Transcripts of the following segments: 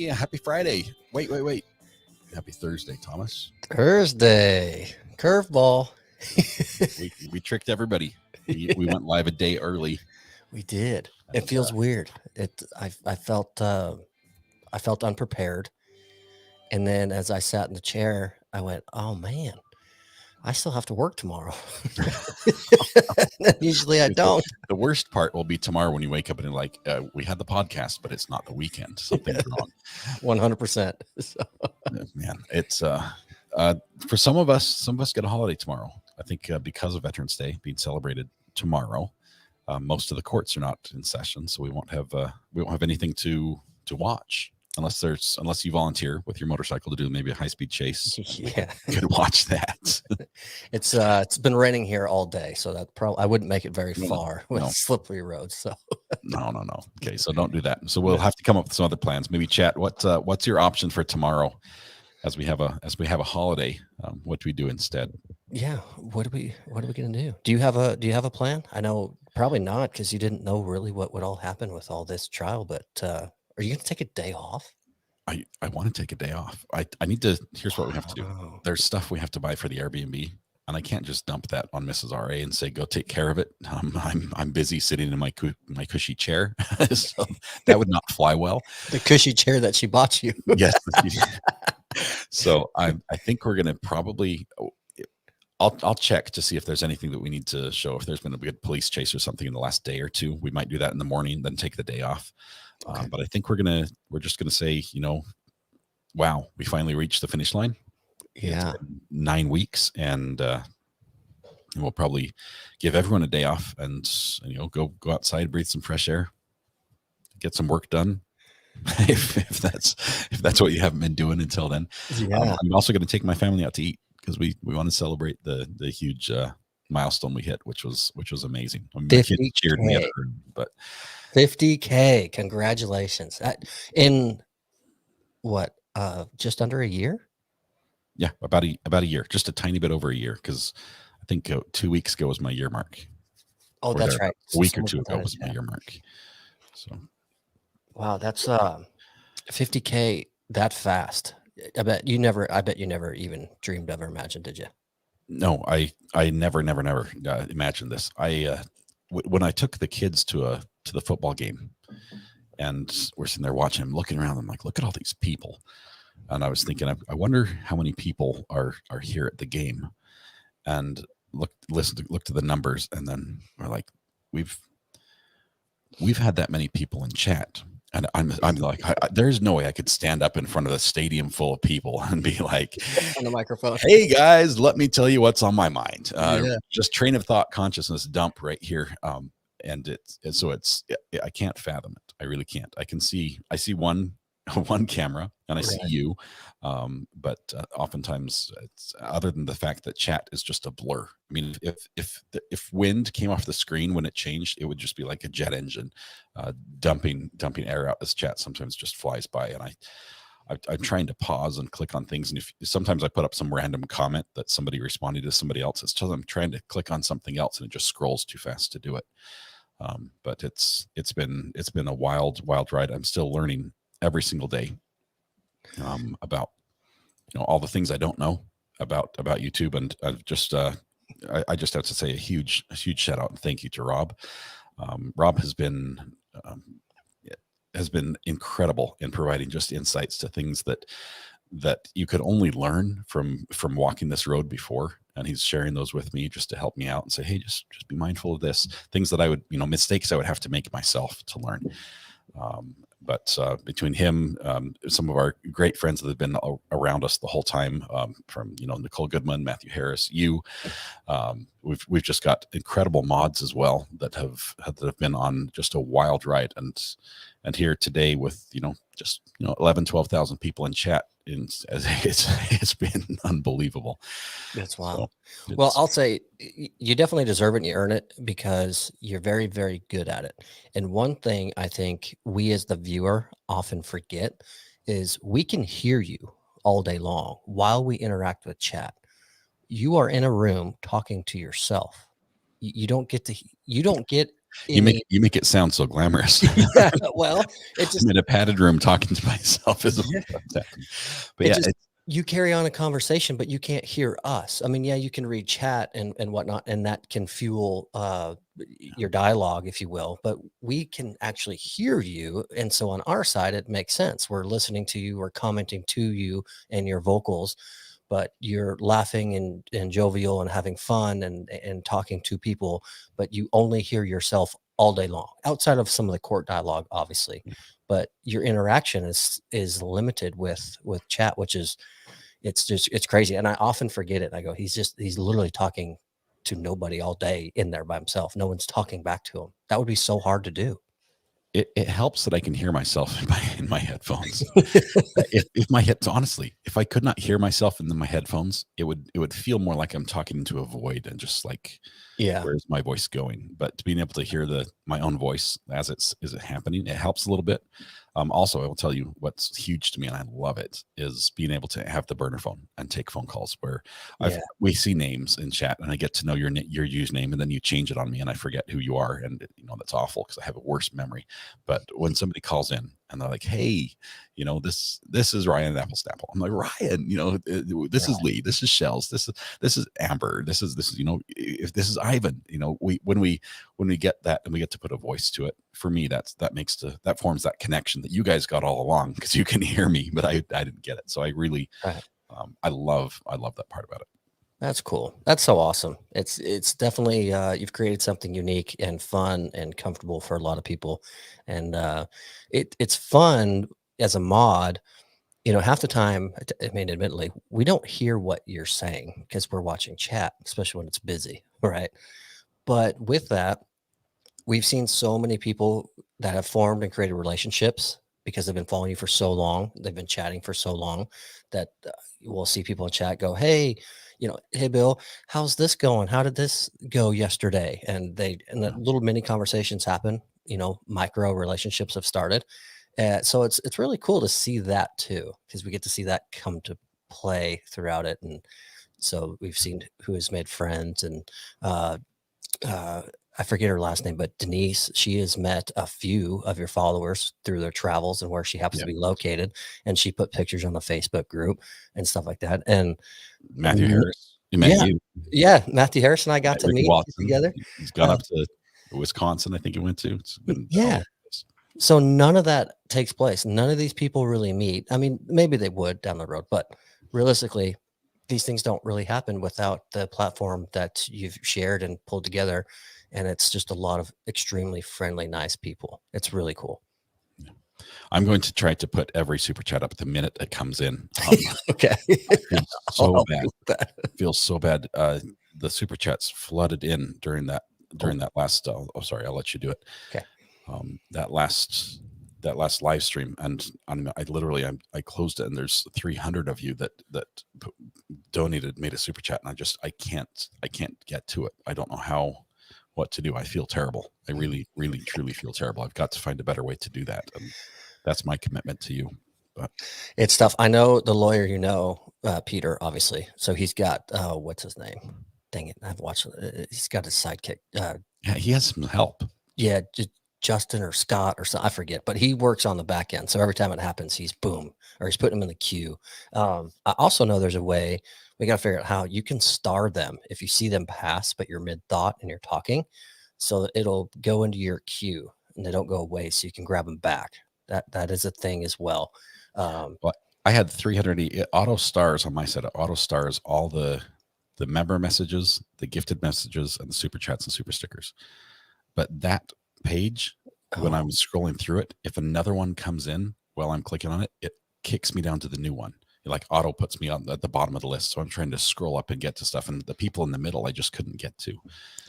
Happy Friday. Wait. Happy Thursday, Thomas. Thursday. Curveball. We tricked everybody. We went live a day early. We did. It feels weird. I felt unprepared. And then as I sat in the chair, I went, "Oh man, I still have to work tomorrow." Usually I don't. The worst part will be tomorrow when you wake up and you're like, we had the podcast, but it's not the weekend. Something's wrong. 100%. Man, it's for some of us get a holiday tomorrow. I think because of Veterans Day being celebrated tomorrow, most of the courts are not in session, so we won't have anything to watch. Unless you volunteer with your motorcycle to do maybe a high-speed chase. Yeah, you could watch that. It's been raining here all day, so that I wouldn't make it very far with slippery roads. So no. Okay, so don't do that. So we'll have to come up with some other plans. Maybe chat. What's your option for tomorrow, as we have a holiday? What do we do instead? Yeah, what are we gonna do? Do you have a plan? I know probably not, because you didn't know really what would all happen with all this trial, but. Are you going to take a day off? I want to take a day off. I need to. Here's what we have to do. There's stuff we have to buy for the Airbnb, and I can't just dump that on Mrs. RA and say, go take care of it. I'm busy sitting in my cushy chair. So that would not fly well. The cushy chair that she bought you. Yes. So I think we're going to probably, I'll check to see if there's anything that we need to show. If there's been a good police chase or something in the last day or two, we might do that in the morning, then take the day off. Okay. But I think we're just gonna say, wow, we finally reached the finish line. Yeah, 9 weeks, and we'll probably give everyone a day off, and go outside, breathe some fresh air, get some work done. if that's what you haven't been doing until then. Yeah. I'm also going to take my family out to eat, because we want to celebrate the huge milestone we hit, which was amazing. I mean, my kids cheered me up, but 50K, congratulations. In what, just under a year? Yeah, about a year, just a tiny bit over a year, because I think 2 weeks ago was my year mark. Oh, that's right. A week or two ago was my year mark. So, wow, that's 50K that fast. I bet you never even dreamed of or imagined, did you? No, I never imagined this. When I took the kids to the football game, and we're sitting there watching them, looking around, I'm like, look at all these people. And I was thinking, I wonder how many people are here at the game. And look to the numbers, and then we're like, we've had that many people in chat. And I'm like, there's no way I could stand up in front of a stadium full of people and be like, on the microphone, hey guys, let me tell you what's on my mind. Just train of thought, consciousness dump right here. And I can't fathom it. I really can't. I see one camera, and I see you. But oftentimes, it's, other than the fact that chat is just a blur. I mean, if wind came off the screen when it changed, it would just be like a jet engine dumping air out as chat sometimes just flies by. And I'm trying to pause and click on things, and sometimes I put up some random comment that somebody responded to somebody else. It's just I'm trying to click on something else, and it just scrolls too fast to do it. But it's been a wild ride. I'm still learning every single day about all the things I don't know about YouTube, and I've just I just have to say a huge shout out and thank you to Rob. Rob has been incredible in providing just insights to things that you could only learn from walking this road before, and he's sharing those with me just to help me out and say, hey, just be mindful of this, things that I would mistakes I would have to make myself to learn. But between him, some of our great friends that have been around us the whole time, from Nicole Goodman, Matthew Harris, we've just got incredible mods as well that have been on just a wild ride, and here today with 11,000-12,000 people in chat, it's been unbelievable. That's So wild. Well, it's I'll say you definitely deserve it and you earn it because you're very, very good at it. And one thing I think we as the viewer often forget is we can hear you all day long while we interact with chat. You are in a room talking to yourself. You don't get to, you don't get any. you make it sound so glamorous. Yeah, well, it I'm just, in a padded room talking to myself as what's happening. But it yeah, just you carry on a conversation, but you can't hear us. I mean, yeah, you can read chat and whatnot, and that can fuel your dialogue, if you will. But we can actually hear you, and so on our side, it makes sense. We're listening to you, we're commenting to you and your vocals, but you're laughing and jovial and having fun and talking to people, but you only hear yourself all day long, outside of some of the court dialogue, obviously. But your interaction is limited with chat, which is it's crazy. And I often forget it. I go, he's literally talking to nobody all day in there by himself. No one's talking back to him. That would be so hard to do. it helps that I can hear myself in my headphones. If my heads honestly, if I could not hear myself in my headphones, it would feel more like I'm talking into a void and just like, Yeah. where's my voice going? But being able to hear my own voice as is it happening, it helps a little bit. Also, I will tell you what's huge to me, and I love it, is being able to have the burner phone and take phone calls where Yeah. we see names in chat, and I get to know your username, and then you change it on me, and I forget who you are, and that's awful because I have a worse memory. But when somebody calls in and they're like, "Hey, this is Ryan Apple Snapple," I'm like, "Ryan, this is Lee, this is Shells, this is Amber, this is if this is Ivan." When we get that and we get to put a voice to it, for me that forms that connection that you guys got all along, because you can hear me, but I didn't get it. So I really Right. I love that part about it. That's cool. That's so awesome. It's definitely you've created something unique and fun and comfortable for a lot of people, and it's fun as a mod. Half the time, I mean, admittedly, we don't hear what you're saying because we're watching chat, especially when it's busy, right? But with that, we've seen so many people that have formed and created relationships because they've been following you for so long. They've been chatting for so long that we'll see people in chat go, "Hey, hey Bill, how's this going? How did this go yesterday?" And the little mini conversations happen. Micro relationships have started. So it's really cool to see that too, because we get to see that come to play throughout it. And so we've seen who has made friends and uh, uh, I forget her last name, but Denise, she has met a few of your followers through their travels and where she happens to be located. And she put pictures on the Facebook group and stuff like that. And Matthew Harris, he met yeah, you. yeah. Matthew Harris and I got to Ricky meet Watson, together. he's gone up to Wisconsin, I think he went to. It's been Yeah. So none of that takes place. None of these people really meet. I mean, maybe they would down the road, but realistically, these things don't really happen without the platform that you've shared and pulled together. And it's just a lot of extremely friendly, nice people. It's really cool. I'm going to try to put every super chat up the minute it comes in. Okay. I feel so bad. Feels so bad. The super chats flooded in during that last. Sorry, I'll let you do it. Okay. That last live stream, and I closed it, and there's 300 of you that donated, made a super chat, and I can't get to it. I don't know what to do. I feel terrible. I really, really, truly feel terrible. I've got to find a better way to do that, and that's my commitment to you. But it's tough. I know the lawyer, Peter, obviously. So he's got what's his name? Dang it, I've watched. He's got his sidekick. Yeah, he has some help. Yeah, Justin or Scott or something, I forget, but he works on the back end. So every time it happens, he's putting them in the queue. I also know there's a way. We got to figure out how you can star them if you see them pass, but you're mid thought and you're talking, so that it'll go into your queue and they don't go away, so you can grab them back. That is a thing as well. But I had 300 auto stars on my set. Auto stars all the member messages, the gifted messages, and the super chats and super stickers. But that page, when I'm scrolling through it, if another one comes in while I'm clicking on it, it kicks me down to the new one. It like auto puts me at the bottom of the list. So I'm trying to scroll up and get to stuff, and the people in the middle I just couldn't get to.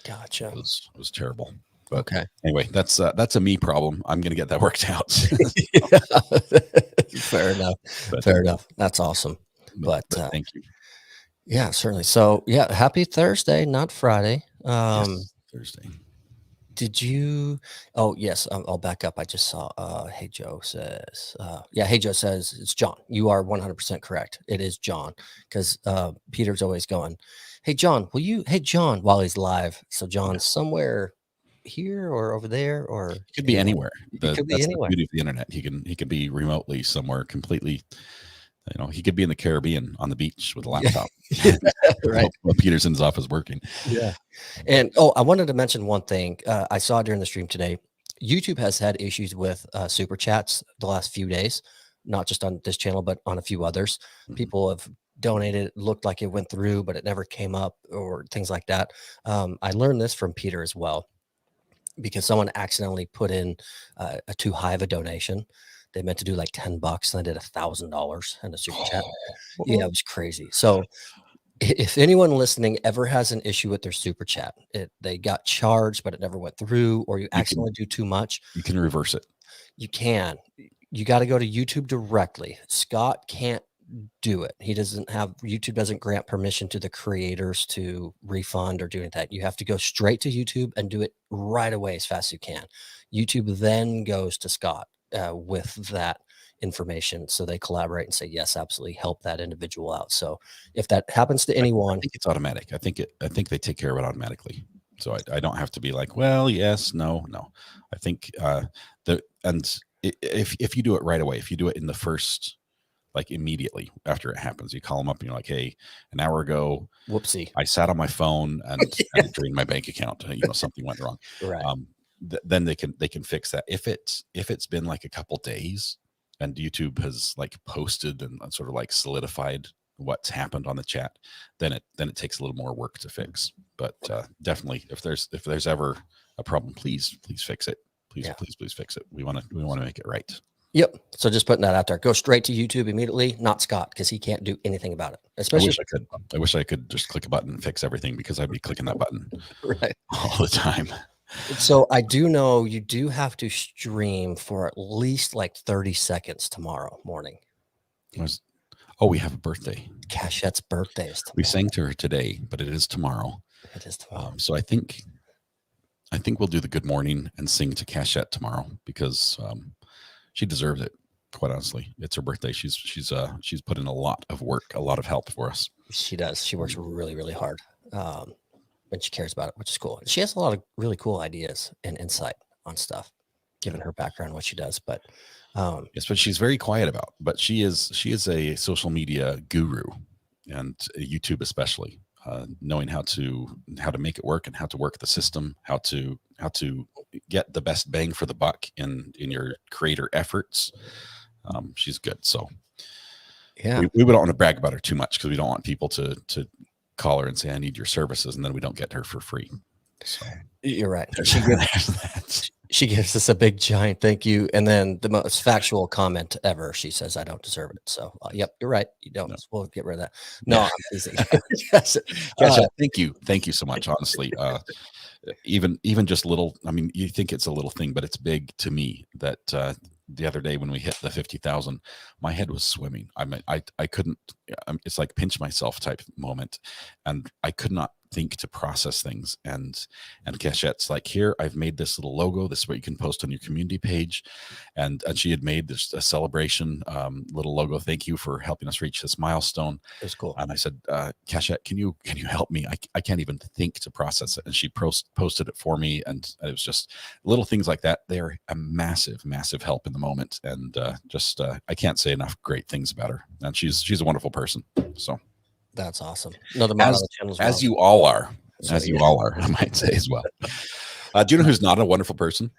Gotcha. It was terrible. But okay. Anyway, that's a me problem. I'm going to get that worked out. Fair enough. Fair enough. That's awesome. But thank you. Yeah, certainly. So yeah, happy Thursday, not Friday. Yes, Thursday. Did you? Oh, yes. I'll back up. I just saw. Hey Joe says. Yeah. Hey Joe says it's John. You are 100% correct. It is John because Peter's always going. Hey John, will you? Hey John, while he's live. So Yeah. John's somewhere here or over there or It could be anywhere. it could be That's the anywhere. beauty of the internet. He can be remotely somewhere completely. He could be in the Caribbean on the beach with a Yeah. laptop. Right. While Peter's in his office working. Yeah. And I wanted to mention one thing. I saw during the stream today. YouTube has had issues with super chats the last few days, not just on this channel, but on a few others. Mhm. People have donated, it looked like it went through, but it never came up or things like that. I learned this from Peter as well because someone accidentally put in a too high of a donation. They meant to do like $10 and they did $1,000 in a super chat. Yeah, it was crazy. So if anyone listening ever has an issue with their super chat, they got charged, but it never went through, or you You can accidentally do too much, you can reverse it. you can. You got to go to YouTube directly. Scott can't do it. He doesn't have YouTube doesn't grant permission to the creators to refund or do anything. You have to go straight to YouTube and do it right away as fast as you can. YouTube then goes to Scott with that information. So they collaborate and say, yes, absolutely help that individual out. So if that happens to I anyone, think it's automatic. I think they take care of it automatically. So I don't have to be like, well, yes, no. I think if you do it right away, if you do it in the first, like immediately after it happens, you call them up and you're like, hey, an hour ago, whoopsie. I sat on my phone and it drained my bank account. Something went wrong. Right. Then they can fix that. If it's been like a couple days and YouTube has like posted and sort of like solidified what's happened on the chat, then it takes a little more work to fix. But definitely, if there's ever a problem, please fix it. Please fix it. We want to make it right. Yep. So just putting that out there. Go straight to YouTube immediately, not Scott, because he can't do anything about it. Especially I wish I could just click a button and fix everything because I'd be clicking that button right all the time. So I do know you do have to stream for at least like 30 seconds tomorrow morning. We have a birthday. Cachette's birthday is tomorrow. We sang to her today, but it is tomorrow. It is tomorrow. So I think we'll do the good morning and sing to Cachette tomorrow because she deserves it. Quite honestly, it's her birthday. She's put in a lot of work, a lot of help for us. She does. She works really, really hard. And she cares about it, which is cool. She has a lot of really cool ideas and insight on stuff, given her background, what she does. But yes, but she's very quiet about. But she is a social media guru, and YouTube especially, knowing how to make it work and how to work the system, how to get the best bang for the buck in your creator efforts. She's good. So yeah, we don't want to brag about her too much because we don't want people to call her and say, I need your services. And then we don't get her for free. So you're right. She gives us a big giant thank you. And then the most factual comment ever. She says, I don't deserve it. So yep, you're right. You don't. No. We'll get rid of that. No, I'm teasing. Thank you. Thank you so much. Honestly, even just little, I mean, you think it's a little thing, but it's big to me that, the other day when we hit the 50,000, my head was swimming. I couldn't, it's like pinch myself type moment. And I could not think to process things. And Cachette's like, here, I've made this little logo. This is what you can post on your community page. And she had made this a celebration little logo. Thank you for helping us reach this milestone. It was cool. And I said, Cachette, can you help me? I can't even think to process it. And she posted it for me. And it was just little things like that. They're a massive, massive help in the moment. And I can't say enough great things about her. And she's a wonderful person. So that's awesome. Another mod on the channel as you all are, I might say as well. Do you know who's not a wonderful person?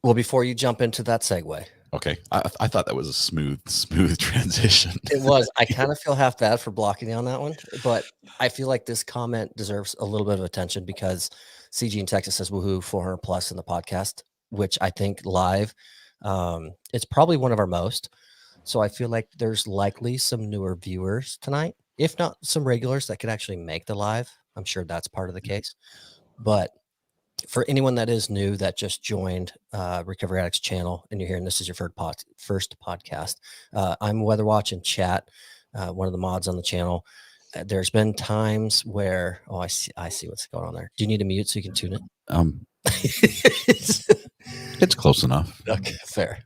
Well, before you jump into that segue. Okay. I thought that was a smooth transition. It was. I kind of feel half bad for blocking you on that one, but I feel like this comment deserves a little bit of attention because CG in Texas says woohoo 400 plus in the podcast, which I think live, it's probably one of our most. So I feel like there's likely some newer viewers tonight, if not some regulars that could actually make the live. I'm sure that's part of the case. But for anyone that is new that just joined Recovery Addicts channel and you're hearing this is your first podcast, I'm Weatherwatch in chat, one of the mods on the channel. there's been times where, oh, I see what's going on there. Do you need to mute so you can tune it? It's close enough. Okay, fair.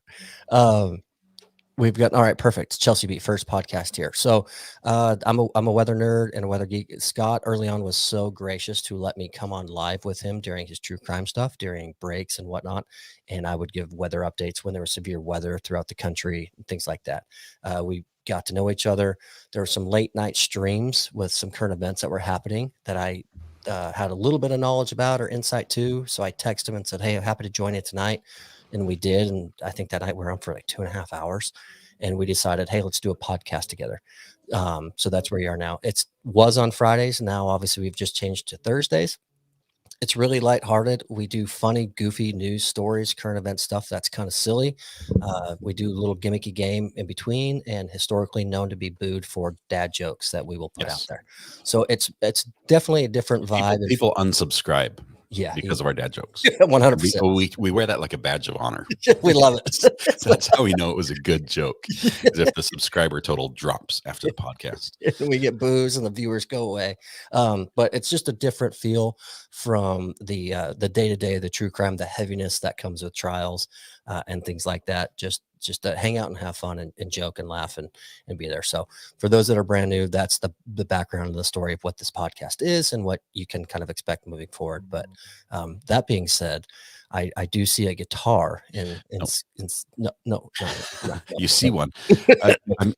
We've got, all right, perfect. Chelsea Beat, first podcast here. So I'm a weather nerd and a weather geek. Scott early on was so gracious to let me come on live with him during his true crime stuff, during breaks and whatnot. And I would give weather updates when there was severe weather throughout the country, things like that. We got to know each other. There were some late night streams with some current events that were happening that I had a little bit of knowledge about or insight to. So I texted him and said, hey, I'm happy to join you tonight. And we did. And I think that night we were on for like 2.5 hours. And we decided, hey, let's do a podcast together. So that's where you are now. It was on Fridays. Now, obviously, we've just changed to Thursdays. It's really lighthearted. We do funny, goofy news stories, current event stuff that's kind of silly. We do a little gimmicky game in between, and historically known to be booed for dad jokes that we will put out there. So it's definitely a different vibe. People unsubscribe. Yeah, because of our dad jokes. 100%. We wear that like a badge of honor. We love it. That's how we know it was a good joke. Is if the subscriber total drops after the podcast. We get boos and the viewers go away. But it's just a different feel from the day-to-day of the true crime, the heaviness that comes with trials and things like that. Just to hang out and have fun and joke and laugh and be there. So for those that are brand new, that's the background of the story of what this podcast is and what you can kind of expect moving forward. But that being said, I do see a guitar no. You see one.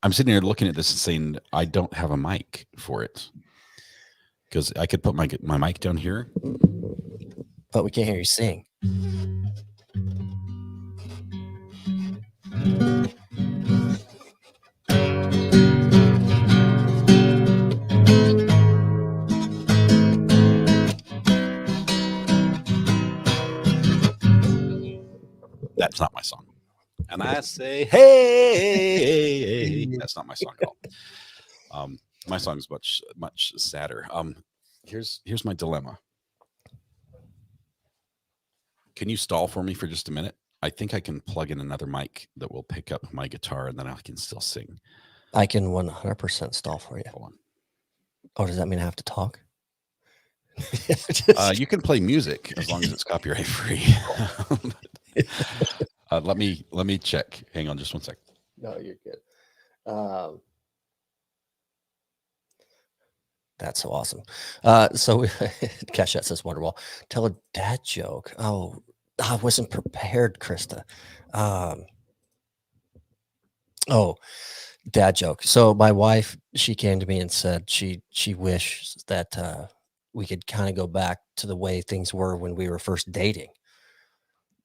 I'm sitting here looking at this and saying, I don't have a mic for it. Because I could put my mic down here. But we can't hear you sing. That's not my song. And I say, hey, that's not my song at all. My song is much sadder. Here's my dilemma. Can you stall for me for just a minute? I think I can plug in another mic that will pick up my guitar, and then I can still sing. I can 100% stall for you. Hold on. Oh, does that mean I have to talk? You can play music as long as it's copyright free. Let me check. Hang on just one sec. No, you're good. That's so awesome. So Cashette says Wonderwall. Tell a dad joke. Oh, I wasn't prepared, Krista. Dad joke. So my wife, she came to me and said she wishes that we could kind of go back to the way things were when we were first dating.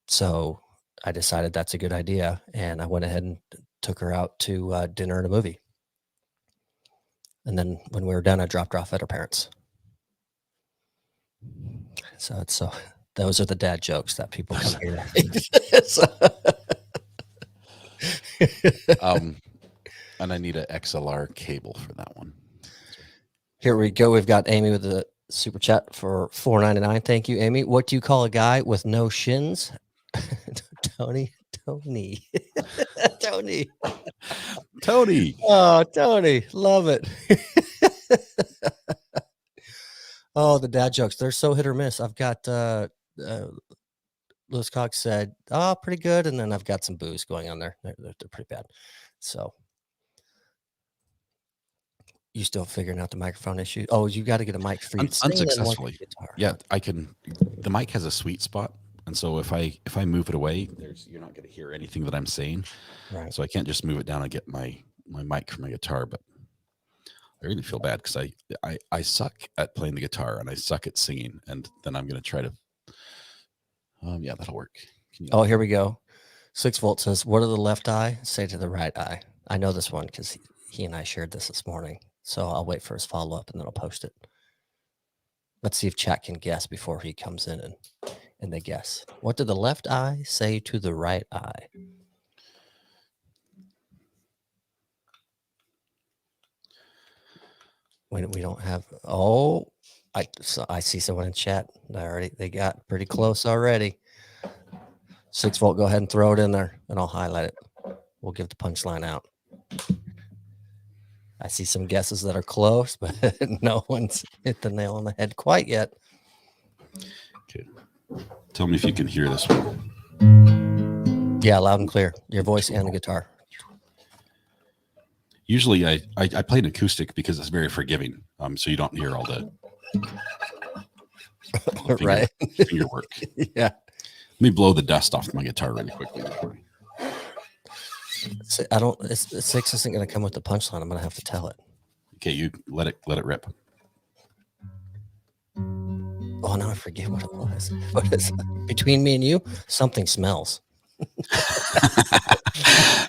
So I decided that's a good idea, and I went ahead and took her out to dinner and a movie. And then when we were done, I dropped her off at her parents. So those are the dad jokes that people come here. And I need an XLR cable for that one. Here we go. We've got Amy with the super chat for $4.99. Thank you, Amy. What do you call a guy with no shins? Tony. Tony. Oh, Tony. Love it. Oh, the dad jokes. They're so hit or miss. I've got Lewis Cox said, oh, pretty good. And then I've got some boos going on there. They're pretty bad. So you still figuring out the microphone issue? Oh, you got to get a mic for you. Unsuccessfully. Yeah, I can. The mic has a sweet spot. And so if I move it away, you're not going to hear anything that I'm saying. Right. So I can't just move it down and get my mic from my guitar. But I really feel bad because I suck at playing the guitar and I suck at singing. And then I'm going to try to. Yeah, that'll work. Oh, here we go. 6 Volt says, "What do the left eye say to the right eye?" I know this one because he and I shared this morning. So I'll wait for his follow up and then I'll post it. Let's see if chat can guess before he comes in and they guess. What did the left eye say to the right eye? We don't have. Oh, I see someone in chat. They got pretty close already. 6 Volt, go ahead and throw it in there, and I'll highlight it. We'll give the punchline out. I see some guesses that are close, but no one's hit the nail on the head quite yet. Okay. Tell me if you can hear this one. Yeah, loud and clear. Your voice and the guitar. Usually I play an acoustic because it's very forgiving. So you don't hear all the right finger work. Yeah. Let me blow the dust off my guitar really quickly. Six isn't going to come with the punchline. I'm going to have to tell it. Okay, you let it rip. Oh, no, I forget what it was. What is it? Between me and you, something smells.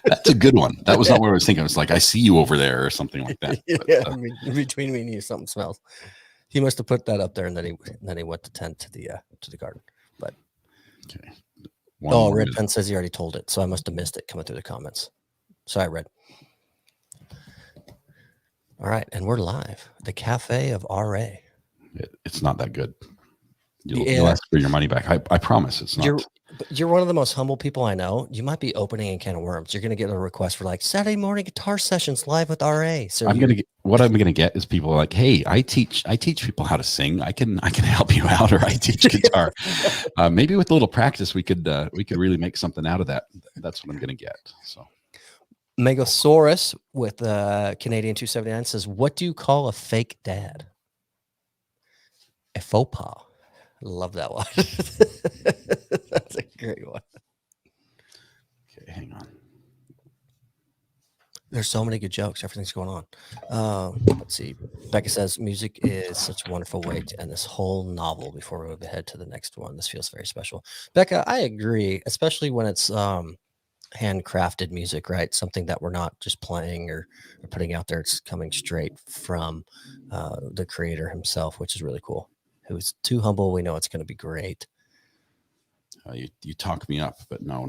That's a good one. That was not what I was thinking. I was like, I see you over there or something like that. But, between me and you, something smells. He must have put that up there, and then he went to tend to the garden. But okay. Red Pen says he already told it, so I must have missed it coming through the comments. Sorry, Red. All right, and we're live. The Cafe of RA. It's not that good. You'll ask for your money back. I promise it's not. You're one of the most humble people I know. You might be opening a can of worms. You're going to get a request for like Saturday morning guitar sessions live with RA. So I'm going to get is people like, hey, I teach people how to sing. I can help you out, or I teach guitar. Maybe with a little practice, we could really make something out of that. That's what I'm going to get. So Megasaurus with Canadian 279 says, what do you call a fake dad? A faux pas. Love that one. That's a great one. Okay, hang on. There's so many good jokes. Everything's going on. Let's see. Becca says, music is such a wonderful way to end this whole novel before we move ahead to the next one. This feels very special. Becca, I agree, especially when it's handcrafted music, right? Something that we're not just playing or putting out there. It's coming straight from the creator himself, which is really cool. Who's too humble. We know it's going to be great. You talk me up, but no.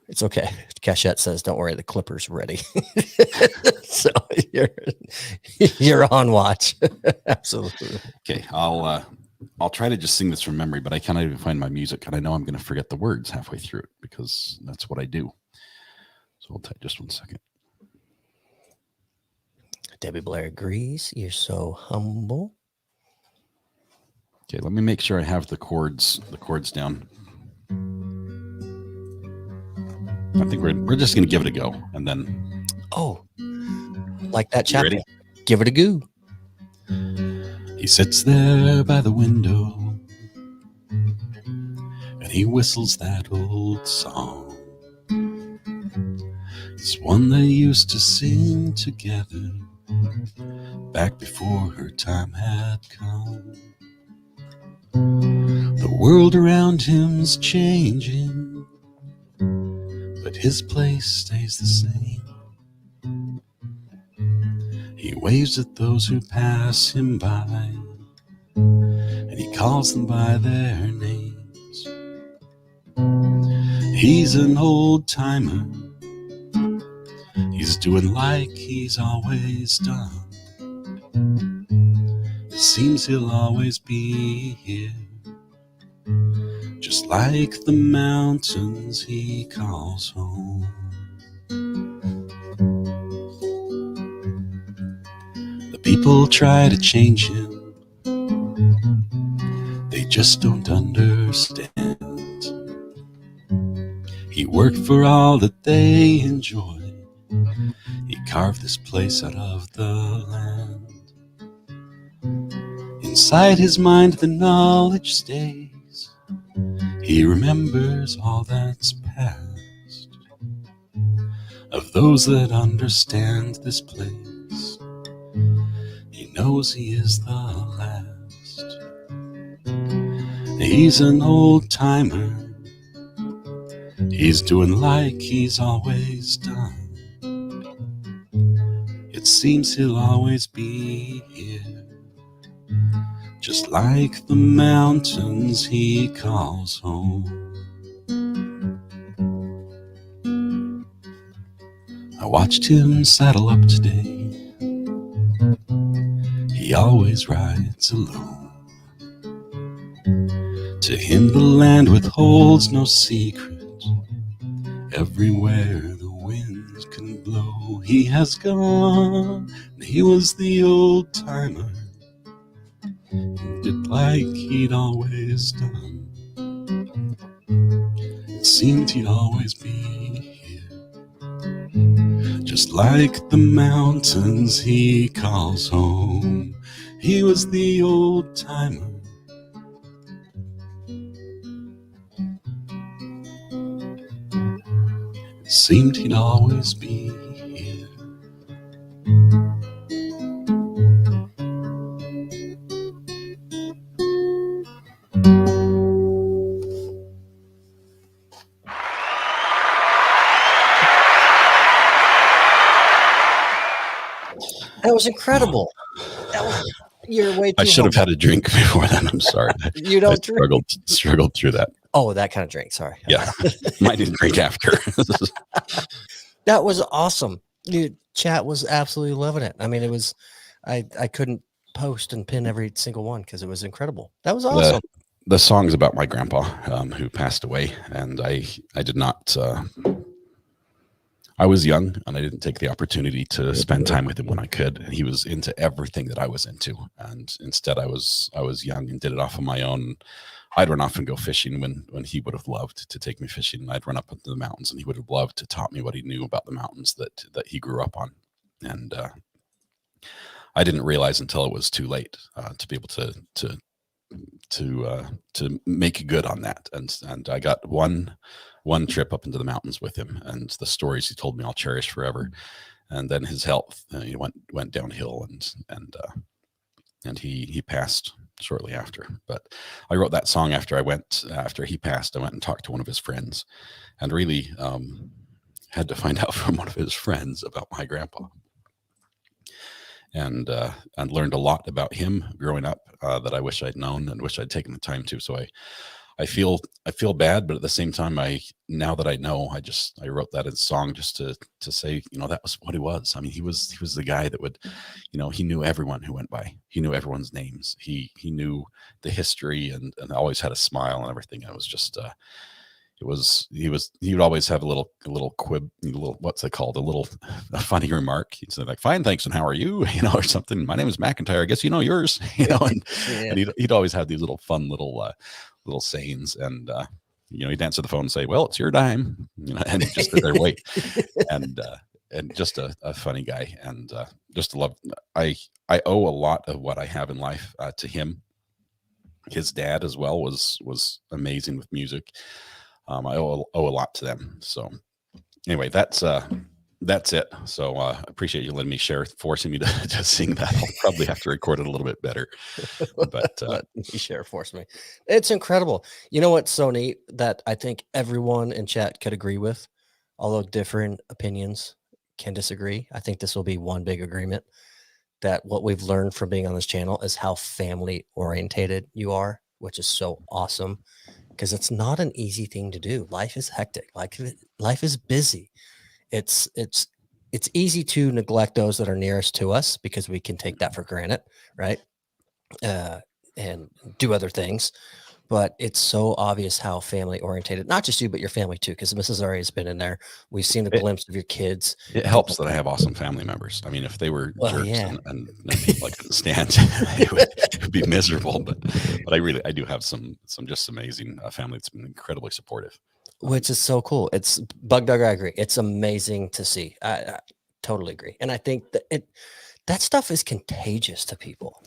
It's okay. Cachette says, don't worry, the Clipper's ready. So you're on watch. Absolutely. Okay. I'll try to just sing this from memory, but I cannot even find my music, and I know I'm going to forget the words halfway through it because that's what I do. So I'll take just 1 second. Debbie Blair agrees. You're so humble. Okay, let me make sure I have the chords down. I think we're just going to give it a go, and then. Oh, like that chapter. Give it a go. He sits there by the window, and he whistles that old song. It's one they used to sing together back before her time had come. The world around him's changing, but his place stays the same. He waves at those who pass him by, and he calls them by their names. He's an old timer. He's doing like he's always done. It seems he'll always be here, just like the mountains he calls home. The people try to change him, they just don't understand. He worked for all that they enjoy. He carved this place out of the land. Inside his mind the knowledge stays. He remembers all that's past, of those that understand this place. He knows he is the last. He's an old timer. He's doing like he's always done. It seems he'll always be here, just like the mountains he calls home. I watched him saddle up today. He always rides alone. To him the land withholds no secret. Everywhere the winds can blow he has gone. He was the old timer, did like he'd always done. It seemed he'd always be here, just like the mountains he calls home. He was the old timer. It seemed he'd always be here. That was incredible. You're way too I should have had a drink before then. I'm sorry. You don't drink. Struggled through that. Oh, that kind of drink. Sorry. Yeah. Might need to drink after. That was awesome. Dude, chat was absolutely loving it. I mean, it was, I couldn't post and pin every single one because it was incredible. That was awesome. The song's about my grandpa who passed away, and I did not, I was young and I didn't take the opportunity to spend time with him when I could. And he was into everything that I was into. And instead I was young and did it off on my own. I'd run off and go fishing when he would have loved to take me fishing. And I'd run up into the mountains, and he would have loved to taught me what he knew about the mountains that he grew up on. And I didn't realize until it was too late to be able to make good on that. And I got one trip up into the mountains with him, and the stories he told me I'll cherish forever. And then his health he went downhill, and he passed shortly after. But I wrote that song after he passed. I went and talked to one of his friends, and really had to find out from one of his friends about my grandpa, and learned a lot about him growing up that I wish I'd known and wish I'd taken the time to. So I feel bad, but at the same time, now that I know, I wrote that in song just to say, that was what he was. I mean, he was the guy that would, he knew everyone who went by. He knew everyone's names. He knew the history and always had a smile and everything. And it was just, he would always have a little quib, what's it called? A funny remark. He'd say like, "Fine, thanks. And how are you?" Or something. "My name is McIntyre. I guess you know yours." And he'd always have these little fun little sayings, and he'd answer the phone and say, "Well, it's your dime," and he'd just sit there wait, and just a funny guy, and just love. I owe a lot of what I have in life to him. His dad as well was amazing with music. I owe a lot to them. So anyway, that's it. So appreciate you letting me share, forcing me to sing that. I'll probably have to record it a little bit better, but let me share, force me. It's incredible. You know what's so neat that I think everyone in chat could agree with, although different opinions can disagree. I think this will be one big agreement, that what we've learned from being on this channel is how family orientated you are, which is so awesome, because it's not an easy thing to do. Life is hectic. Life is busy. It's easy to neglect those that are nearest to us because we can take that for granted, right? And do other things. But it's so obvious how family orientated, not just you, but your family too, because Mrs. Ari has been in there. We've seen a glimpse of your kids. It helps that I have awesome family members. I mean, if they were jerks and people I couldn't stand, it would be miserable. But I do have some amazing family that's been incredibly supportive. Which is so cool. It's Bug Dugger. I agree. It's amazing to see. I totally agree. And I think that stuff is contagious to people.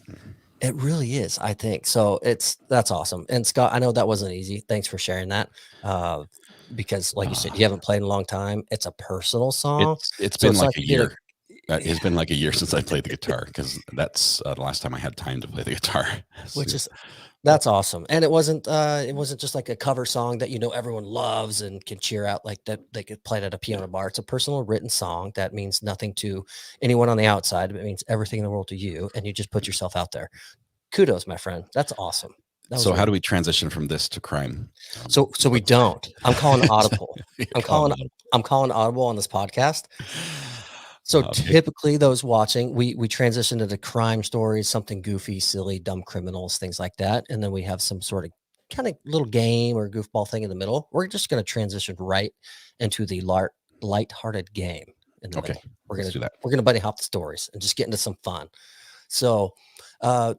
It really is, I think. So that's awesome. And Scott, I know that wasn't easy. Thanks for sharing that. Because like you said, you haven't played in a long time. It's a personal song. It's been like a year. It's been like a year since I played the guitar, because that's the last time I had time to play the guitar. That's awesome. And it wasn't just like a cover song that everyone loves and can cheer out, like that they could play it at a piano bar. It's a personal written song that means nothing to anyone on the outside, but it means everything in the world to you, and you just put yourself out there. Kudos, my friend. That's awesome. So how do we transition from this to crime? So we don't. I'm calling audible. I'm calling audible on this podcast. So typically those watching, we transition into crime stories, something goofy, silly, dumb criminals, things like that. And then we have some sort of kind of little game or goofball thing in the middle. We're just going to transition right into the light-hearted game. in the Okay, middle. let's do that. We're gonna bunny hop the stories and just get into some fun. So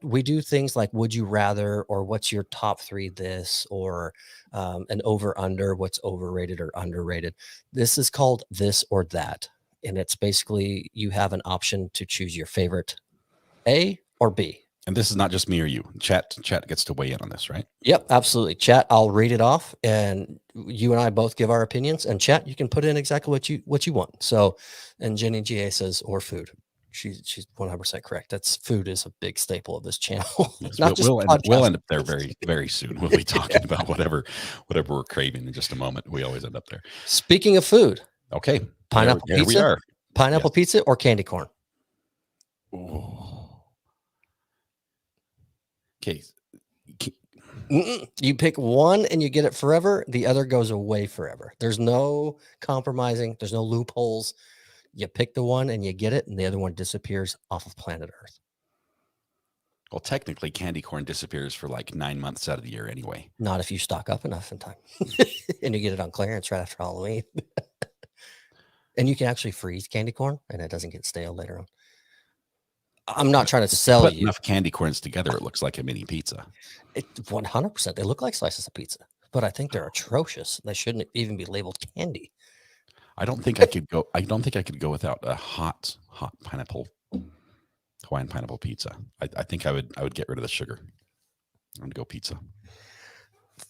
we do things like would you rather, or what's your top three this, or an over under, what's overrated or underrated. This is called this or that. And it's basically you have an option to choose your favorite A or B. And this is not just me or you. Chat gets to weigh in on this, right? Yep, absolutely. Chat, I'll read it off and you and I both give our opinions, and chat, you can put in exactly what you want. So, and Jenny GA says or food. She's 100% correct. That's food is a big staple of this channel. Yes, Not just we'll end up there very soon. We'll be talking about whatever we're craving in just a moment. We always end up there. Speaking of food, Okay, pineapple there pizza, we are. pineapple pizza or candy corn. Oh. Okay. You pick one and you get it forever. The other goes away forever. There's no compromising. There's no loopholes. You pick the one and you get it, and the other one disappears off of planet Earth. Well, technically, candy corn disappears for like 9 months out of the year anyway. Not if you stock up enough in time, and you get it on clearance right after Halloween. And you can actually freeze candy corn, and it doesn't get stale later on. I'm not trying to sell Put you enough candy corns together, it looks like a mini pizza. 100%. They look like slices of pizza, but I think they're atrocious. They shouldn't even be labeled candy. I don't think I could go without a hot pineapple Hawaiian pineapple pizza. I think I would get rid of the sugar. I'm gonna go pizza.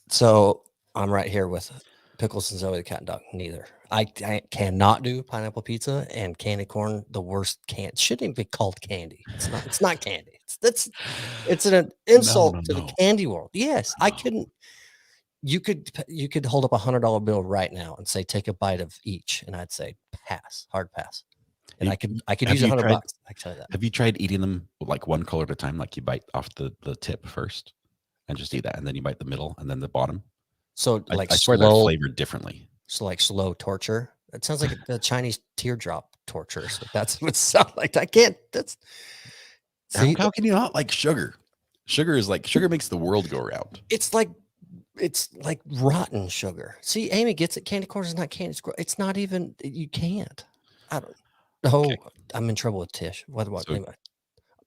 So I'm right here with Pickles and Zoe the cat and dog. Neither. I cannot do pineapple pizza, and candy corn. The worst. Shouldn't even be called candy. It's not candy. It's an insult to the candy world. Yes, I couldn't. You could hold up $100 bill right now and say take a bite of each, and I'd say pass, hard pass. And I could use $100. I can tell you that. Have you tried eating them like one color at a time? Like you bite off the tip first, and just eat that, and then you bite the middle, and then the bottom. So like I swear they're flavored differently. So like slow torture. It sounds like the Chinese teardrop torture. So that's what it sounds like. I can't. How can you not like sugar? Sugar makes the world go round. It's like rotten sugar. See, Amy gets it. Candy corn is not candy. It's not even. You can't. I don't know. Okay. I'm in trouble with Tish. What? Anyway,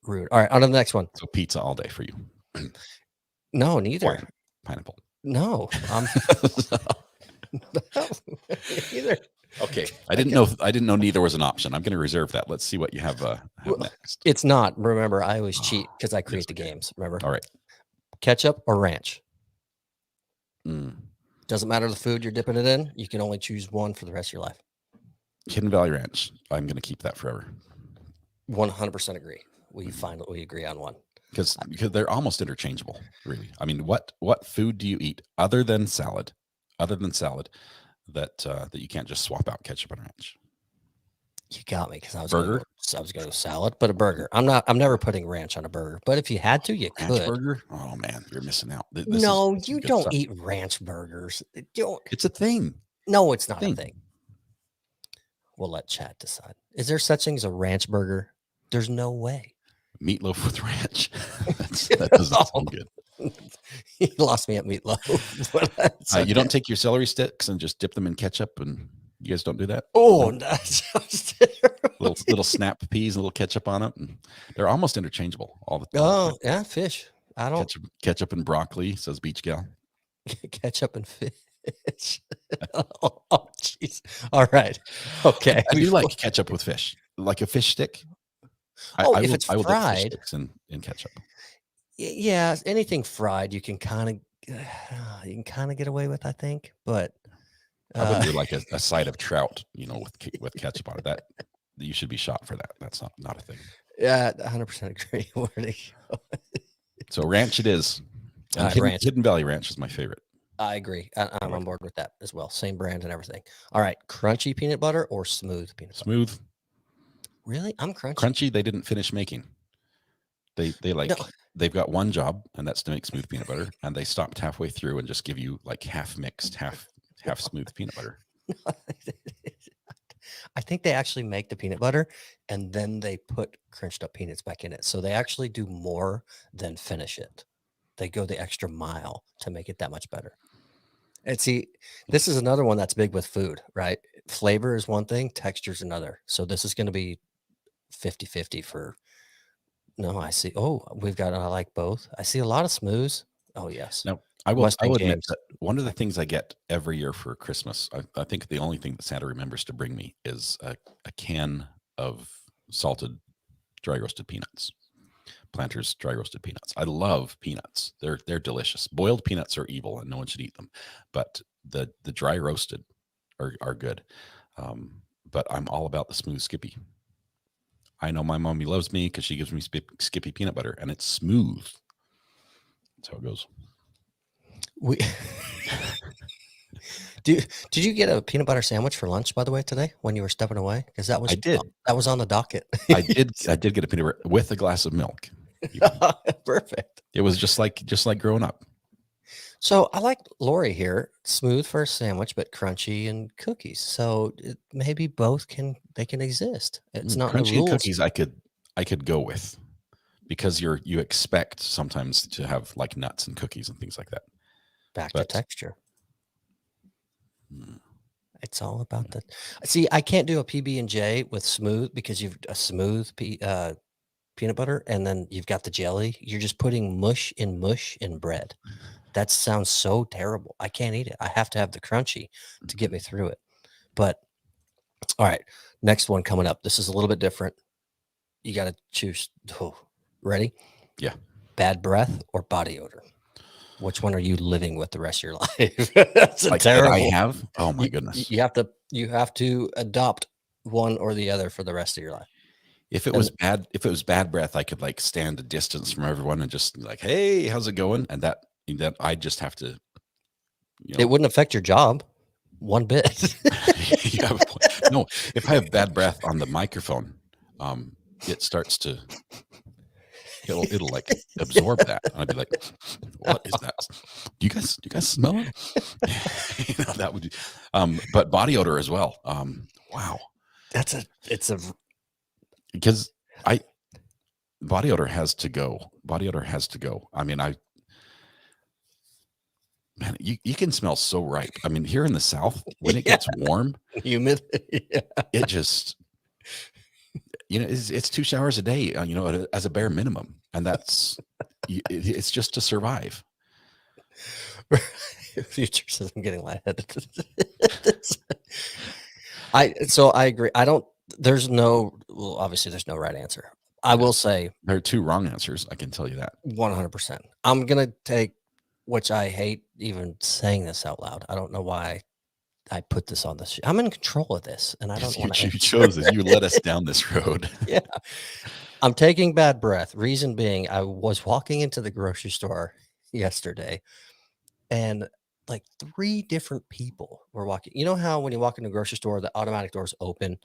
rude. All right, on to the next one. So pizza all day for you. No, neither. Or pineapple. No. No, either. Okay. I didn't know neither was an option. I'm going to reserve that. Let's see what you have, next. It's not. Remember, I always cheat because I create the games. Remember? All right. Ketchup or ranch? Doesn't matter the food you're dipping it in. You can only choose one for the rest of your life. Hidden Valley Ranch. I'm going to keep that forever. 100% agree. We agree on one. Because they're almost interchangeable, really. I mean, what food do you eat other than salad that you can't just swap out ketchup and ranch? You got me, because I was burger. I was going to salad, but a burger. I'm never putting ranch on a burger. But if you had to, you could. Burger? Oh man, you're missing out. No, you don't eat ranch burgers. It's a thing. No, it's not a thing. We'll let chat decide. Is there such thing as a ranch burger? There's no way. Meatloaf with ranch. That doesn't sound good. You lost me at meatloaf. You don't take your celery sticks and just dip them in ketchup, and you guys don't do that? Oh, that sounds terrible. Little snap peas, and a little ketchup on it. And they're almost interchangeable all the time. Oh, yeah, fish. I don't. Ketchup and broccoli, says Beach Gal. Ketchup and fish. Oh, jeez. All right. Okay. I do like ketchup with fish, like a fish stick. If it's fried, I will dip fish sticks in ketchup. Yeah, anything fried, you can kind of get away with, I think. But I wouldn't do like a side of trout, with ketchup on it. That you should be shot for that. That's not a thing. Yeah, 100% agree. Where to go? So ranch it is. Hidden Valley Ranch is my favorite. I agree. I'm on board with that as well. Same brand and everything. All right, crunchy peanut butter or smooth peanut butter? Smooth. Really? I'm crunchy. Crunchy, they didn't finish making. They've got one job, and that's to make smooth peanut butter, and they stopped halfway through and just give you like half mixed, half smooth peanut butter. I think they actually make the peanut butter and then they put crunched up peanuts back in it. So they actually do more than finish it. They go the extra mile to make it that much better. And see, this is another one that's big with food, right? flavor is one thing, texture is another. So this is going to be 50-50 for. No, I see. Oh, we've got. I like both. I see a lot of smooths. Oh yes. Now, I Weston will admit James. that one of the things I get every year for Christmas, I think the only thing that Santa remembers to bring me is a can of salted dry roasted peanuts. Planters dry roasted peanuts. I love peanuts. They're delicious. Boiled peanuts are evil and no one should eat them, but the dry roasted are good. But I'm all about the smooth Skippy. I know my mommy loves me because she gives me Skippy peanut butter and it's smooth. That's how it goes. We did you get a peanut butter sandwich for lunch, by the way, today when you were stepping away? Because that was on the docket. I did get a peanut butter with a glass of milk. Perfect. It was just like growing up. So I like Lori here. Smooth for a sandwich, but crunchy and cookies. So maybe both can exist. It's not crunchy the rules. and cookies. I could go with, because you expect sometimes to have like nuts and cookies and things like that. Back to texture. It's all about the. See, I can't do a PB&J with smooth because you've a smooth peanut butter and then you've got the jelly. You're just putting mush in bread. That sounds so terrible. I can't eat it. I have to have the crunchy to get me through it. But all right, next one coming up. This is a little bit different. You got to choose. Oh, ready? Yeah. Bad breath or body odor? Which one are you living with the rest of your life? That's like terrible. That I have. Oh my goodness. You have to adopt one or the other for the rest of your life. If it was bad breath, I could like stand a distance from everyone and just like, hey, how's it going? And that I just have to. It wouldn't affect your job one bit. You have a point. No, if I have bad breath on the microphone, it starts to. It'll like absorb that. I'd be like, what is that? Do you guys smell it? That would. But body odor as well. Wow. Because body odor has to go. Body odor has to go. I mean, man, you can smell so ripe. I mean, here in the South, when it gets warm, humid, it just, it's 2 showers a day, as a bare minimum. And it's just to survive. Future says I'm getting lightheaded. I agree. Obviously there's no right answer. I will say there are 2 wrong answers. I can tell you that 100%. I'm going to take, which I hate even saying this out loud. I don't know why I put this on this. I'm in control of this and I don't want to. You chose it. You led us down this road. Yeah. I'm taking bad breath. Reason being, I was walking into the grocery store yesterday and like 3 different people were walking. You know how when you walk into a grocery store, the automatic doors open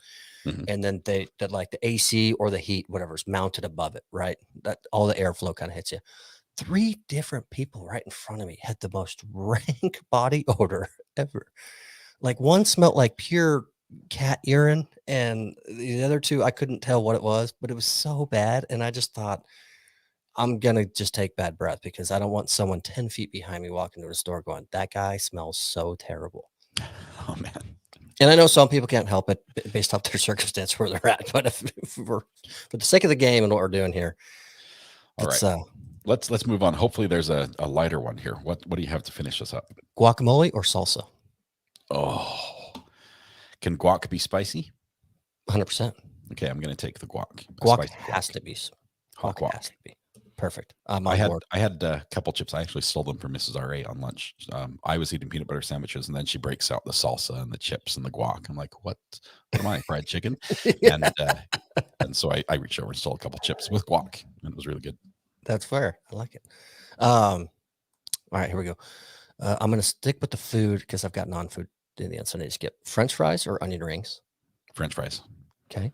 and then that like the AC or the heat, whatever's mounted above it, right? That all the airflow kind of hits you. 3 different people right in front of me had the most rank body odor ever. Like one smelled like pure cat urine and the other 2, I couldn't tell what it was, but it was so bad. And I just thought, I'm going to just take bad breath because I don't want someone 10 feet behind me walking to the store going, that guy smells so terrible. Oh, man. And I know some people can't help it based off their circumstance where they're at. But if we're, for the sake of the game and what we're doing here, all right. Let's move on. Hopefully there's a lighter one here. What do you have to finish this up? Guacamole or salsa? Oh, can guac be spicy? 100%. Okay, I'm going to take the guac. Guac has to be. Hot guac. Has to be. Perfect. I had a couple chips. I actually stole them from Mrs. R.A. on lunch. I was eating peanut butter sandwiches, and then she breaks out the salsa and the chips and the guac. I'm like, what am I, fried chicken? Yeah. And so I reached over and stole a couple chips with guac, and it was really good. That's fair. I like it. All right, here we go. I'm going to stick with the food because I've got non-food in the end. So I need to skip. French fries or onion rings? French fries. Okay.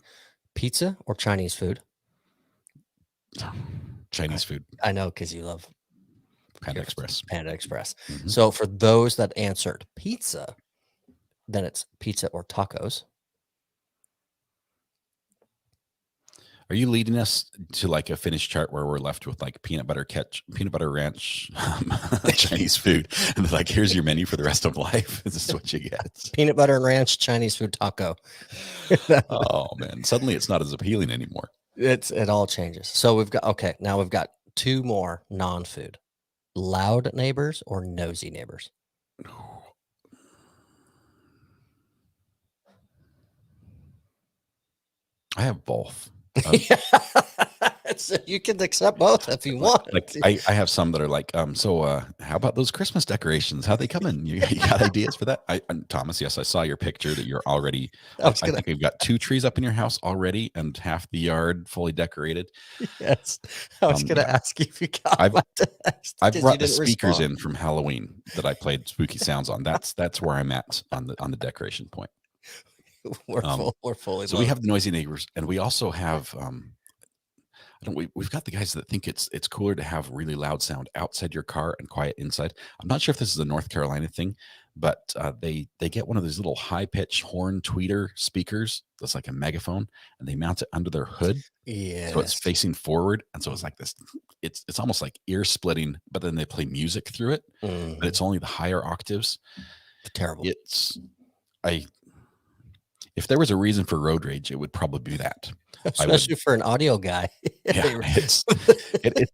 Pizza or Chinese food? Chinese food. I know because you love Panda Express. Panda Express. Mm-hmm. So for those that answered pizza, then it's pizza or tacos. Are you leading us to like a finished chart where we're left with like peanut butter ranch, Chinese food, and like here's your menu for the rest of life? This is what you get. Peanut butter and ranch Chinese food taco. Oh man, suddenly it's not as appealing anymore. It all changes. So now we've got 2 more non-food. Loud neighbors or nosy neighbors? I have both. So you can accept both if you want. Like I have some that are like, how about those Christmas decorations? How they coming? You got ideas for that? Thomas, yes, I saw your picture that you're already. I think we've got 2 trees up in your house already, and half the yard fully decorated. Yes, I was going to ask you if you got my text. I've brought the speakers in from Halloween that I played spooky sounds on. That's where I'm at on the decoration point. We're fully. So we have the noisy neighbors, and we also have we've got the guys that think it's cooler to have really loud sound outside your car and quiet inside. I'm not sure if this is a North Carolina thing, but they get one of those little high pitched horn tweeter speakers that's like a megaphone, and they mount it under their hood. Yeah. So it's facing forward, and so it's like this. It's almost like ear splitting, but then they play music through it, but it's only the higher octaves. Terrible. If there was a reason for road rage, it would probably be that. Especially for an audio guy. Yeah, it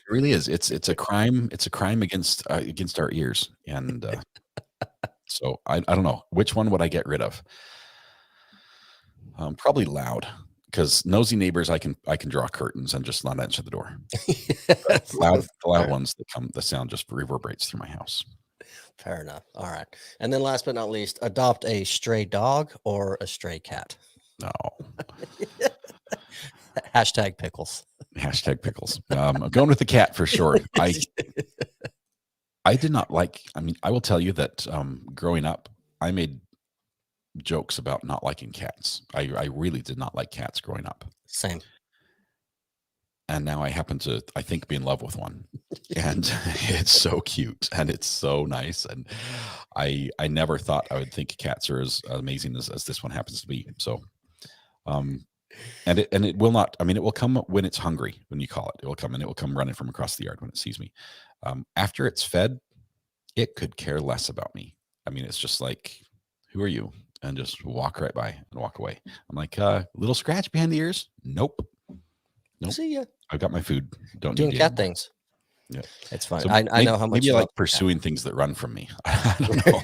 really is. It's a crime. It's a crime against our ears. And so I don't know, which one would I get rid of? Probably loud, because nosy neighbors, I can draw curtains and just not answer the door. Loud ones the sound just reverberates through my house. Fair enough. All right. And then last but not least, adopt a stray dog or a stray cat. No. Hashtag pickles. Hashtag pickles. I'm going with the cat for sure. I did not like, I will tell you that growing up, I made jokes about not liking cats. I really did not like cats growing up. Same. And now I happen to, I think, be in love with one. And it's so cute and it's so nice. And I never thought I would think cats are as amazing as this one happens to be. So, and it will not, it will come when it's hungry, when you call it. It will come, and it will come running from across the yard when it sees me. After it's fed, it could care less about me. It's just like, who are you? And just walk right by and walk away. I'm like, little scratch behind the ears? Nope. See ya. I've got my food. Don't doing need cat things. Yeah, it's fine. So I know how much maybe you like pursuing things that run from me. I don't know.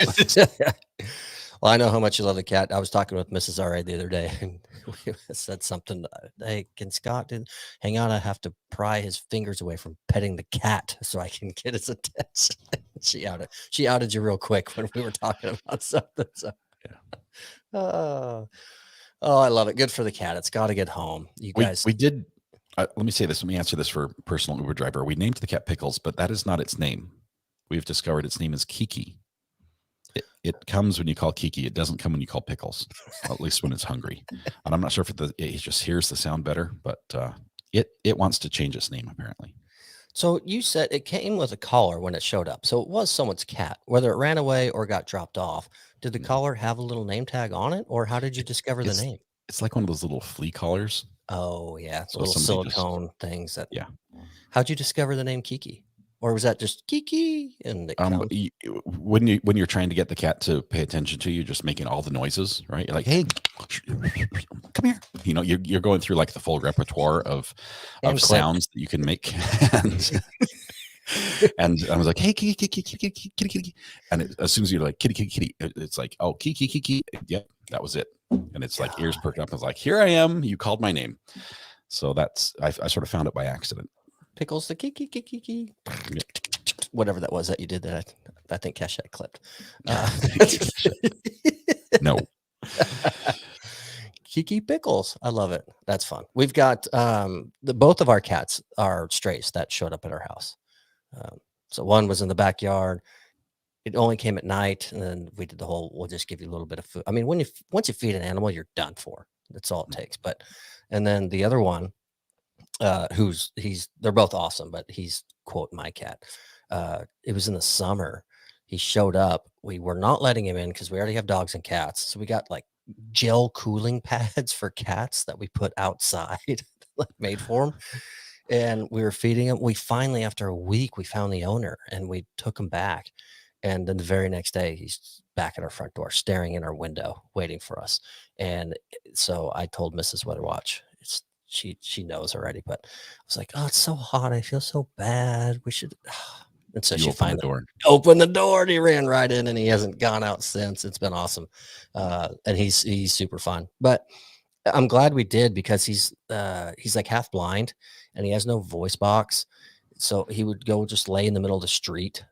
Well, I know how much you love the cat. I was talking with Mrs. R.A. the other day, and we said something. Hey, can Scott hang on? I have to pry his fingers away from petting the cat so I can get his attention. She outed you real quick when we were talking about something. So, yeah. Oh, I love it. Good for the cat. It's got to get home. You guys. We did. Let me say this. Let me answer this for personal Uber driver. We named the cat Pickles, but that is not its name. We've discovered its name is Kiki. It comes when you call Kiki. It doesn't come when you call Pickles, at least when it's hungry. And I'm not sure if it just hears the sound better, but it wants to change its name apparently. So you said it came with a collar when it showed up. So it was someone's cat, whether it ran away or got dropped off. Did the collar have a little name tag on it, or how did you discover the name? It's like one of those little flea collars. Oh yeah, so little silicone things. Yeah. How'd you discover the name Kiki, or was that just Kiki? And when you're trying to get the cat to pay attention to you, just making all the noises, right? You're like, hey, come here. You're going through like the full repertoire of sounds that you can make. And I was like, hey, kitty, kitty, kitty, kitty, kitty, kitty. And as soon as you're like, kitty, kitty, kitty, it's like, oh, kiki, kiki. Yep, that was it. And it's like ears perked up. I was like, here I am. You called my name. So I sort of found it by accident. Pickles, the kiki, kiki, kiki. Whatever that was that you did that I think Keshet clipped. No. Kiki Pickles. I love it. That's fun. We've got both of our cats are strays that showed up at our house. So one was in the backyard. It only came at night, and then we did the whole, we'll just give you a little bit of food. Once you feed an animal, you're done for. That's all it takes. And then the other one, they're both awesome, but he's quote my cat. It was in the summer. He showed up. We were not letting him in because we already have dogs and cats. So we got like gel cooling pads for cats that we put outside. like made for him. And we were feeding him. We finally, after a week, we found the owner and we took him back. And then the very next day, he's back at our front door, staring in our window, waiting for us. And so I told Mrs. Weatherwatch, she knows already, but I was like, oh, it's so hot. I feel so bad. We should. And so You she opened the finally door. opened the door and he ran right in and he hasn't gone out since. It's been awesome. And he's super fun. But I'm glad we did because he's like half blind and he has no voice box. So he would go just lay in the middle of the street.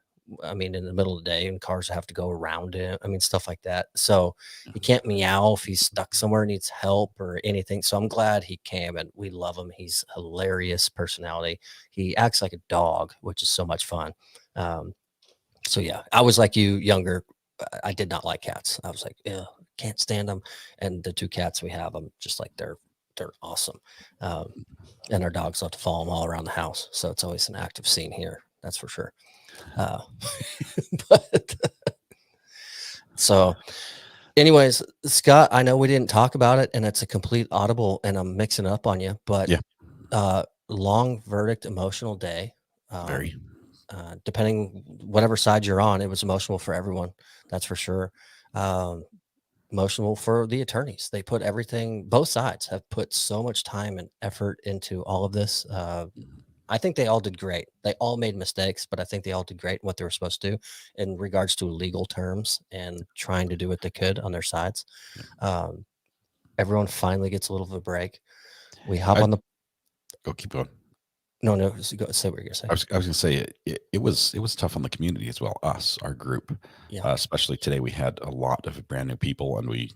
I mean, in the middle of the day, and cars have to go around him. I mean, stuff like that. So he can't meow if he's stuck somewhere, needs help or anything. So I'm glad he came, and we love him. He's hilarious personality. He acts like a dog, which is so much fun. So yeah, I was like you, younger. I did not like cats. I was like, yeah, can't stand them. And the two cats we have, I'm just like they're awesome. And our dogs love to follow them all around the house. So it's always an active scene here. That's for sure. But so anyways, Scott, I know we didn't talk about it and it's a complete audible and I'm mixing up on you, but long verdict, emotional day. Very. Depending whatever side you're on, it was emotional for everyone. That's for sure. Emotional for the attorneys. They put everything, both sides have put so much time and effort into all of this. I think they all did great. They all made mistakes, but I think they all did great in what they were supposed to do in regards to legal terms and trying to do what they could on their sides. Everyone finally gets a little of a break. We hop on the. Go, keep going. No, go say what you're gonna say. I was gonna say it was tough on the community as well. Us, our group, especially today, we had a lot of brand new people, and we,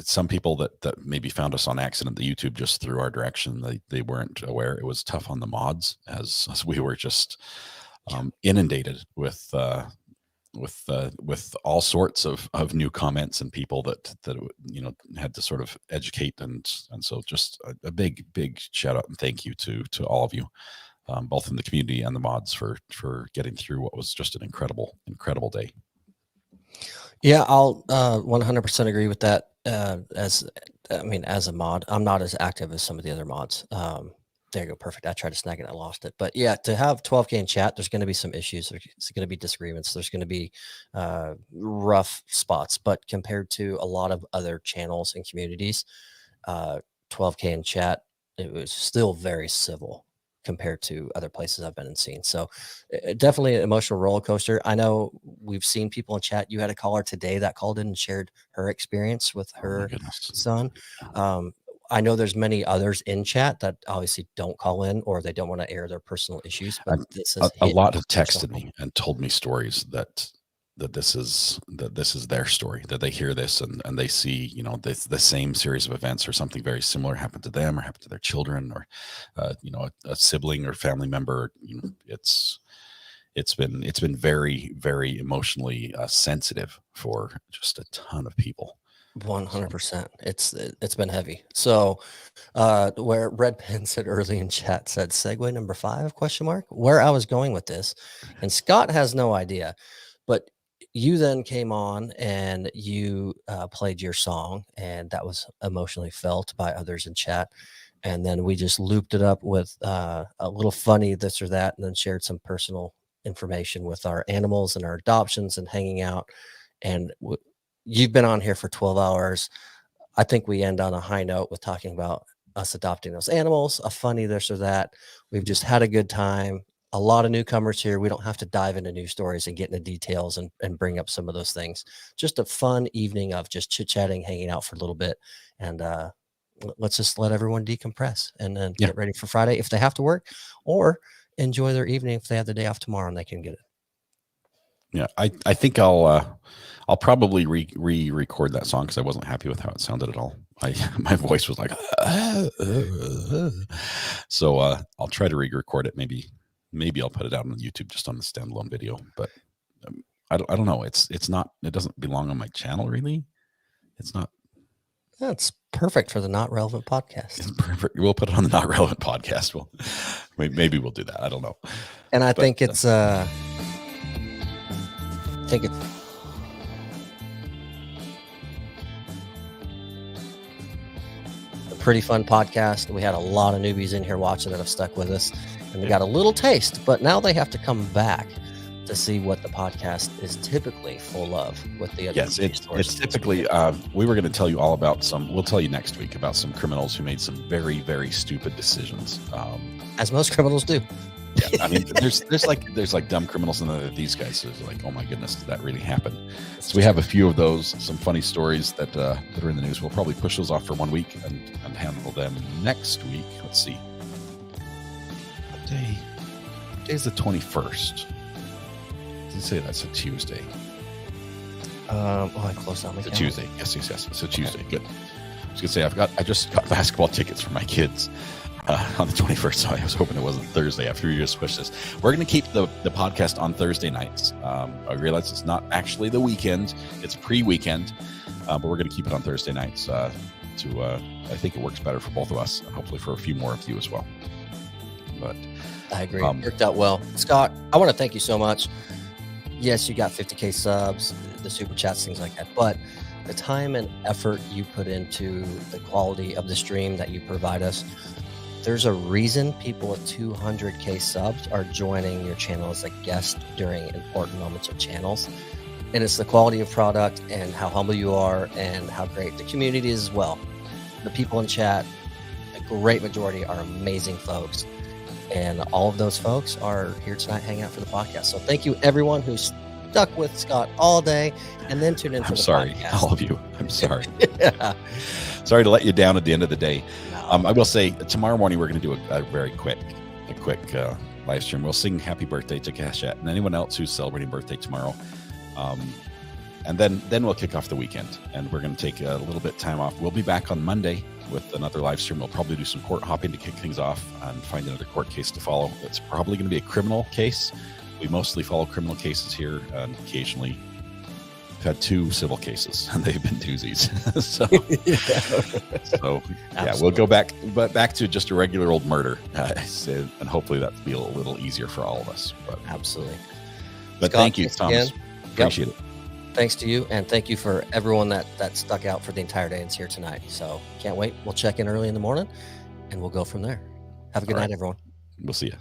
some people that maybe found us on accident. The YouTube just threw our direction. They weren't aware. It was tough on the mods as we were just inundated with all sorts of new comments and people that had to sort of educate and so just a big shout out and thank you to all of you, both in the community and the mods for getting through what was just an incredible day. Yeah, I'll 100% agree with that. As a mod, I'm not as active as some of the other mods. There you go. Perfect. I tried to snag it. I lost it. But yeah, to have 12K in chat, there's going to be some issues. There's going to be disagreements. There's going to be rough spots. But compared to a lot of other channels and communities, 12K in chat, it was still very civil compared to other places I've been and seen. So definitely an emotional roller coaster. I know we've seen people in chat. You had a caller today that called in and shared her experience with her son. I know there's many others in chat that obviously don't call in or they don't want to air their personal issues, but this is a lot have texted me and told me stories that this is their story, that they hear this and they see, the same series of events or something very similar happened to them or happened to their children or, a sibling or family member. It's been very, very emotionally sensitive for just a ton of people. 100%. It's been heavy. So where Red Pen said early in chat said segue number 5 ? Where I was going with this, and Scott has no idea, but you then came on and you played your song, and that was emotionally felt by others in chat. And then we just looped it up with a little funny this or that, and then shared some personal information with our animals and our adoptions and hanging out. And you've been on here for 12 hours. I think we end on a high note with talking about us adopting those animals, a funny this or that. We've just had a good time. A lot of newcomers here. We don't have to dive into new stories and get into details and bring up some of those things. Just a fun evening of just chit-chatting, hanging out for a little bit. And let's just let everyone decompress and then get ready for Friday if they have to work, or enjoy their evening if they have the day off tomorrow and they can get it. Yeah, I think I'll probably re-record that song because I wasn't happy with how it sounded at all. My voice was like, so I'll try to re-record it. Maybe I'll put it out on YouTube just on the standalone video. But I don't know. It doesn't belong on my channel really. It's not. That's perfect for the Not Relevant podcast. It's perfect. We'll put it on the Not Relevant podcast. Maybe we'll do that. I don't know. And I think it's the pretty fun podcast. We had a lot of newbies in here watching that have stuck with us, and they got a little taste, but now they have to come back to see what the podcast is typically full of with the other. Yes, it's typically, we were going to tell you all about we'll tell you next week about some criminals who made some very, very stupid decisions. As most criminals do. Yeah, I mean, there's like dumb criminals, and then these guys is like, oh my goodness, did that really happen? So we have a few of those, some funny stories that are in the news. We'll probably push those off for 1 week and handle them next week. Let's see. What day? Today's the 21st. Did you say that's a Tuesday? I closed out my It's a Tuesday. Yes. It's a Tuesday. Okay. Good. I was gonna say I just got basketball tickets for my kids on the 21st, so I was hoping it wasn't Thursday after we just switched this. We're going to keep the podcast on Thursday nights. I realize it's not actually the weekend; it's pre-weekend, but we're going to keep it on Thursday nights. I think it works better for both of us, and hopefully for a few more of you as well. But I agree. It worked out well. Scott, I want to thank you so much. Yes, you got 50K subs, the super chats, things like that, but the time and effort you put into the quality of the stream that you provide us, there's a reason people at 200K subs are joining your channel as a guest during important moments of channels. And it's the quality of product and how humble you are and how great the community is as well. The people in chat, a great majority are amazing folks. And all of those folks are here tonight hanging out for the podcast. So thank you, everyone who's stuck with Scott all day and then tuned in for the podcast. All of you. I'm sorry. Yeah. Sorry to let you down at the end of the day. No. I will say tomorrow morning we're going to do a very quick live stream. We'll sing happy birthday to Cashat and anyone else who's celebrating birthday tomorrow. And then we'll kick off the weekend, and we're going to take a little bit of time off. We'll be back on Monday with another live stream. We'll probably do some court hopping to kick things off and find another court case to follow. It's probably going to be a criminal case. We mostly follow criminal cases here, and occasionally we've had 2 civil cases, and they've been doozies. so we'll go back to just a regular old murder, and hopefully that'll be a little easier for all of us. But, absolutely. But Scott, thank you, Thomas. Again. Appreciate it. Thanks to you, and thank you for everyone that stuck out for the entire day and is here tonight. So can't wait. We'll check in early in the morning, and we'll go from there. Have a good night, everyone. We'll see you.